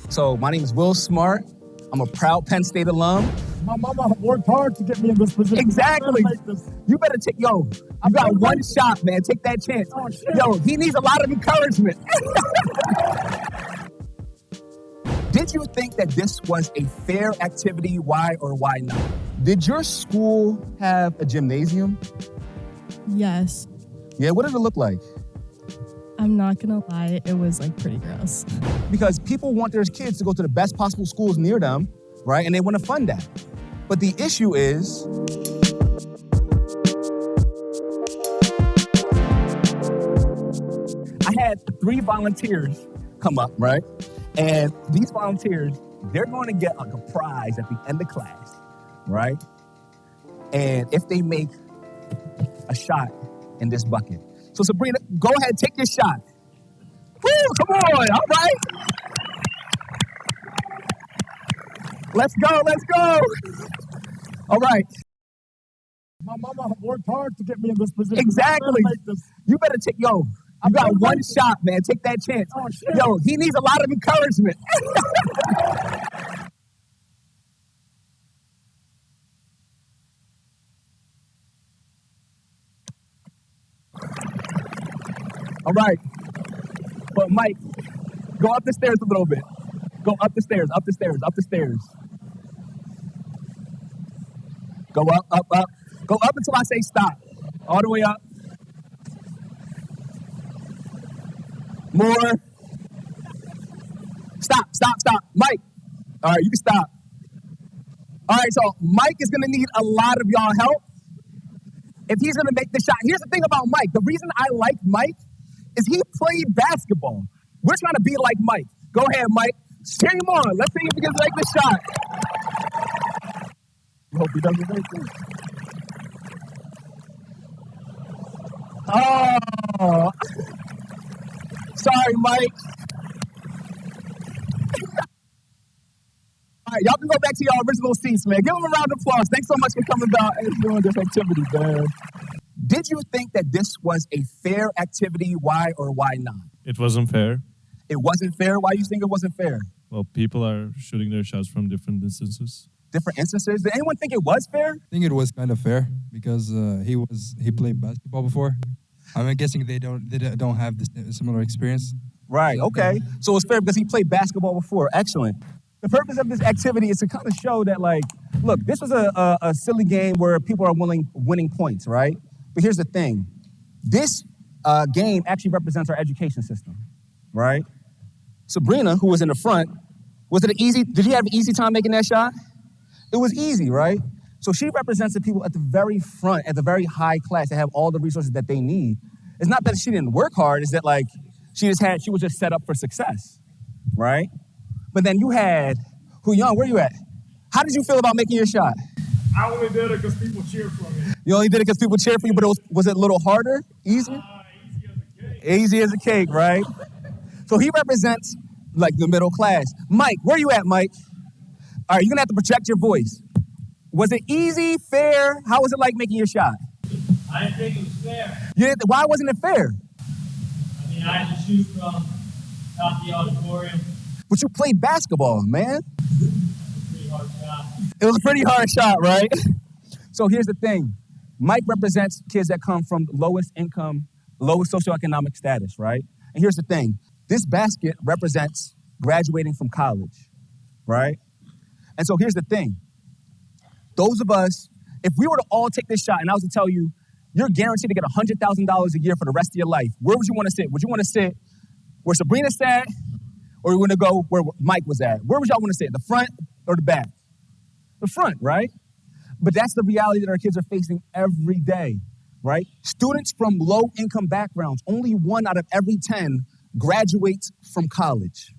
So my name is Will Smart. I'm a proud Penn State alum. My mama worked hard to get me in this position. Exactly. You better take, you got one shot, man. Take that chance. Oh, shit. Yo, he needs a lot of encouragement. Did you think that this was a fair activity? Why or why not? Did your school have a gymnasium? Yes. Yeah, what did it look like? I'm not gonna lie, it was like pretty gross. Because people want their kids to go to the best possible schools near them, right? And they want to fund that. But the issue is, I had 3 volunteers come up, right? And these volunteers, they're going to get like a prize at the end of class, right? And if they make a shot in this bucket. So Sabrina, go ahead, take your shot. Woo, come on, all right. Let's go. All right. My mama worked hard to get me in this position. Exactly. You better take, you got one shot, man. Take that chance. Oh, shit. Yo, he needs a lot of encouragement. All right. But Mike, go up the stairs a little bit. Go up the stairs. Go up. Go up until I say stop. All the way up. More. Stop. Mike. All right, you can stop. All right, so Mike is going to need a lot of y'all help if he's going to make the shot. Here's the thing about Mike. The reason I like Mike is he played basketball. We're trying to be like Mike. Go ahead, Mike. Cheer him on. Let's see if he can make the shot. I hope he doesn't make this. Oh. Sorry, Mike. All right, y'all can go back to your original seats, man. Give them a round of applause. Thanks so much for coming down and doing this activity, man. Did you think that this was a fair activity? Why or why not? It wasn't fair. It wasn't fair? Why do you think it wasn't fair? Well, people are shooting their shots from different distances. Different instances? Did anyone think it was fair? I think it was kind of fair because he played basketball before. I'm guessing they don't have this similar experience. Right, okay. So it's fair because he played basketball before. Excellent. The purpose of this activity is to kind of show that, like, look, this was a silly game where people are winning points, right? But here's the thing. This game actually represents our education system, right? Sabrina, who was in the front, did he have an easy time making that shot? It was easy, right? So she represents the people at the very front, at the very high class that have all the resources that they need. It's not that she didn't work hard, it's that like she was just set up for success, right? But then you had, Young, where you at? How did you feel about making your shot? I only did it because people cheered for me. You only did it because people cheered for you, but was it a little harder? Easier? Easy as a cake. Easy as a cake, right? So he represents like the middle class. Mike, where you at, Mike? All right, you're gonna have to project your voice. Was it easy, fair? How was it like making your shot? I didn't think it was fair. Why wasn't it fair? I mean, I had to shoot from out the auditorium. But you played basketball, man. Pretty hard shot. It was a pretty hard shot, right? So here's the thing. Mike represents kids that come from lowest income, lowest socioeconomic status, right? And here's the thing. This basket represents graduating from college, right? And so here's the thing. Those of us, if we were to all take this shot and I was to tell you, you're guaranteed to get $100,000 a year for the rest of your life, where would you want to sit? Would you want to sit where Sabrina sat, or you want to go where Mike was at? Where would y'all want to sit, the front or the back? The front, right? But that's the reality that our kids are facing every day, right? Students from low-income backgrounds, only 1 out of every 10 graduates from college.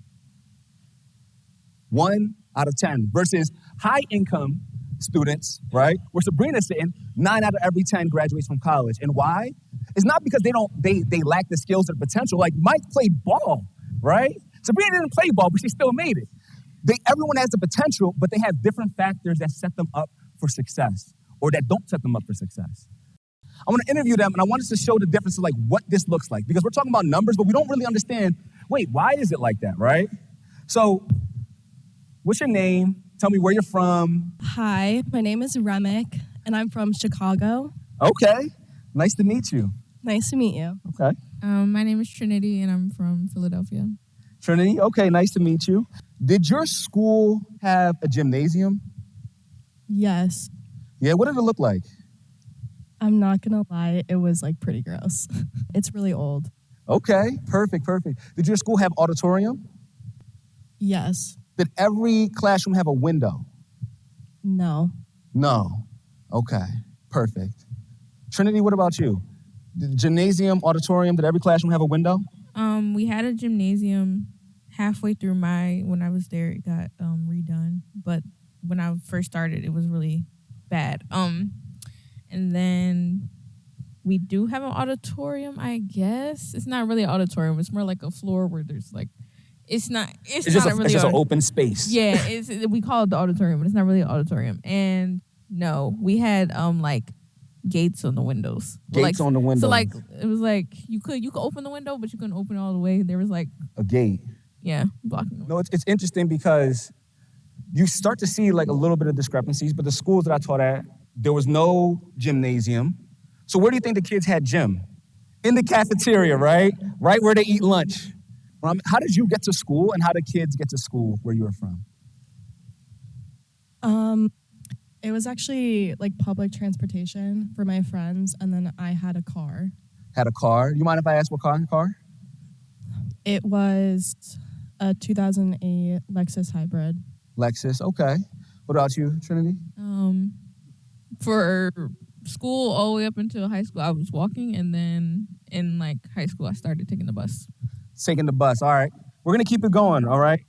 1 out of 10 versus high-income students, right? Where Sabrina's sitting, 9 out of every 10 graduates from college. And why? It's not because they lack the skills or potential. Like Mike played ball, right? Sabrina didn't play ball, but she still made it. Everyone has the potential, but they have different factors that set them up for success or that don't set them up for success. I want to interview them, and I want us to show the difference of like what this looks like, because we're talking about numbers, but we don't really understand, wait, why is it like that, right? So What's your name? Tell me where you're from. Hi, my name is Remick, and I'm from Chicago. Okay. Nice to meet you. Nice to meet you. Okay. My name is Trinity, and I'm from Philadelphia. Trinity, okay, nice to meet you. Did your school have a gymnasium? Yes. Yeah, what did it look like? I'm not gonna lie, it was like pretty gross. It's really old. Okay, perfect. Did your school have auditorium? Yes. Did every classroom have a window? No. No. Okay, perfect. Trinity, what about you? Did the gymnasium, auditorium, did every classroom have a window? We had a gymnasium halfway through when I was there, it got redone. But when I first started, it was really bad. And then we do have an auditorium, I guess. It's not really an auditorium. It's more like a floor where there's like, it's just an open space. Yeah, we call it the auditorium, but it's not really an auditorium. And no, we had like gates on the windows. Gates on the windows. So like it was like you could open the window, but you couldn't open it all the way. There was like a gate. Yeah, blocking. No, it's interesting because you start to see like a little bit of discrepancies, but the schools that I taught at, there was no gymnasium. So where do you think the kids had gym? In the cafeteria, right? Right where they eat lunch. How did you get to school, and how did kids get to school where you were from? It was actually like public transportation for my friends, and then I had a car. Had a car? You mind if I ask what car? It was a 2008 Lexus hybrid. Lexus, okay. What about you, Trinity? For school all the way up until high school, I was walking, and then in like high school, I started taking the bus. Taking the bus, all right. We're gonna keep it going, all right?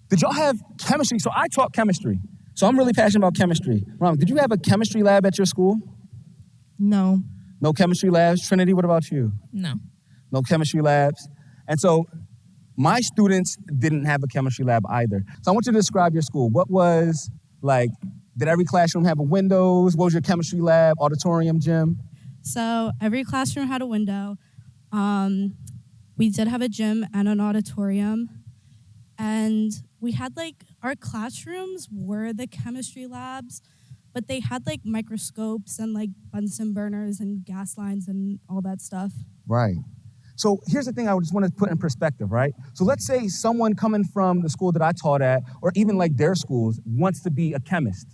Did y'all have chemistry? So I taught chemistry. So I'm really passionate about chemistry. Ron, did you have a chemistry lab at your school? No. No chemistry labs? Trinity, what about you? No. No chemistry labs? And so my students didn't have a chemistry lab either. So I want you to describe your school. What was, like, did every classroom have a windows? What was your chemistry lab, auditorium, gym? So every classroom had a window. We did have a gym and an auditorium. And we had like, our classrooms were the chemistry labs, but they had like microscopes and like Bunsen burners and gas lines and all that stuff. Right. So here's the thing I just want to put in perspective, right? So let's say someone coming from the school that I taught at, or even like their schools, wants to be a chemist,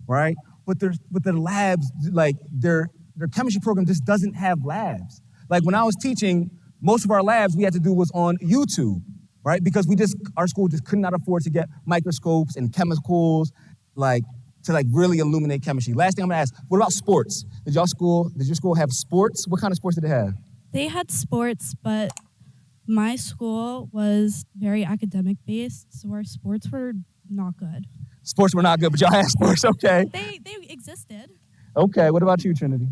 right? But their labs, like their chemistry program just doesn't have labs. Like when I was teaching, most of our labs we had to do was on YouTube, right? Because our school just could not afford to get microscopes and chemicals, like to really illuminate chemistry. Last thing I'm gonna ask, what about sports? Did your school have sports? What kind of sports did it have? They had sports, but my school was very academic based, so our sports were not good. Sports were not good, but y'all had sports, okay. They existed. Okay, what about you, Trinity?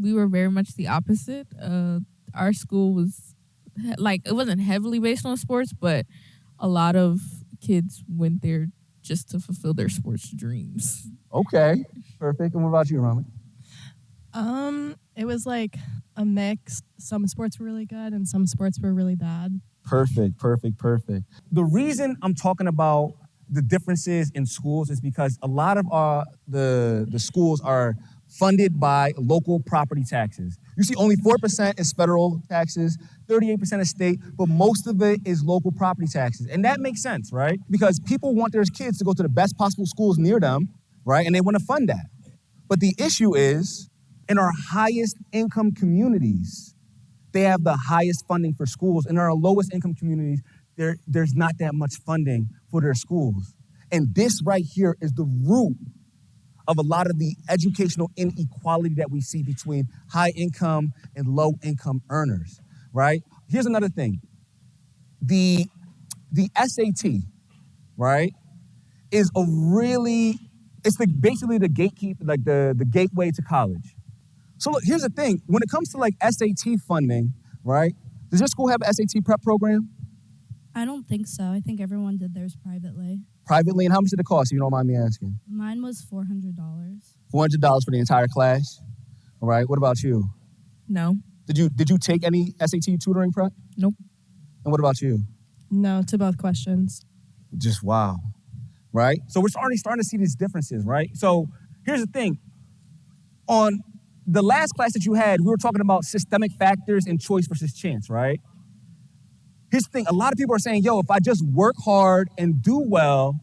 We were very much the opposite. Our school was it wasn't heavily based on sports, but a lot of kids went there just to fulfill their sports dreams. Okay, perfect. And what about you, Rami? It was like a mix. Some sports were really good and some sports were really bad. Perfect. The reason I'm talking about the differences in schools is because a lot of the schools are funded by local property taxes. You see only 4% is federal taxes, 38% is state, but most of it is local property taxes. And that makes sense, right? Because people want their kids to go to the best possible schools near them, right? And they want to fund that. But the issue is, in our highest income communities, they have the highest funding for schools. In our lowest income communities, there's not that much funding for their schools. And this right here is the root of a lot of the educational inequality that we see between high income and low income earners, right? Here's another thing. The SAT, right, is basically the gatekeep, like the gateway to college. So look, here's the thing. When it comes to like SAT funding, right, does your school have an SAT prep program? I don't think so. I think everyone did theirs privately. Privately, and how much did it cost, if you don't mind me asking? Mine was $400. $400 for the entire class? All right, what about you? No. Did you take any SAT tutoring prep? Nope. And what about you? No to both questions. Just wow. right? So we're already starting to see these differences, right? So here's the thing. On the last class that you had, we were talking about systemic factors and choice versus chance, right? Here's the thing. A lot of people are saying, yo, if I just work hard and do well,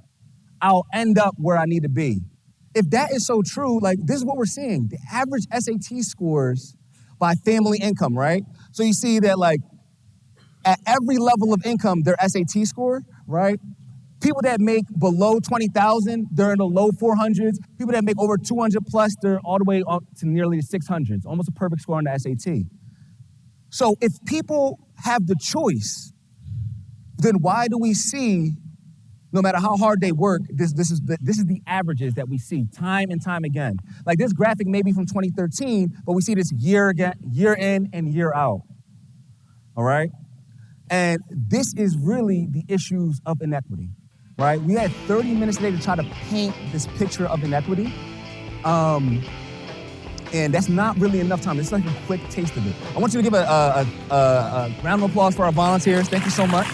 I'll end up where I need to be. If that is so true, like this is what we're seeing. The average SAT scores by family income, right? So you see that like at every level of income, their SAT score, right? People that make below 20,000, they're in the low 400s. People that make over 200 plus, they're all the way up to nearly the 600s, almost a perfect score on the SAT. So if people have the choice, then why do we see, no matter how hard they work, this is the averages that we see time and time again. Like this graphic may be from 2013, but we see this year in and year out. All right? And this is really the issues of inequity, right? We had 30 minutes today to try to paint this picture of inequity. And that's not really enough time. It's like a quick taste of it. I want you to give a round of applause for our volunteers. Thank you so much.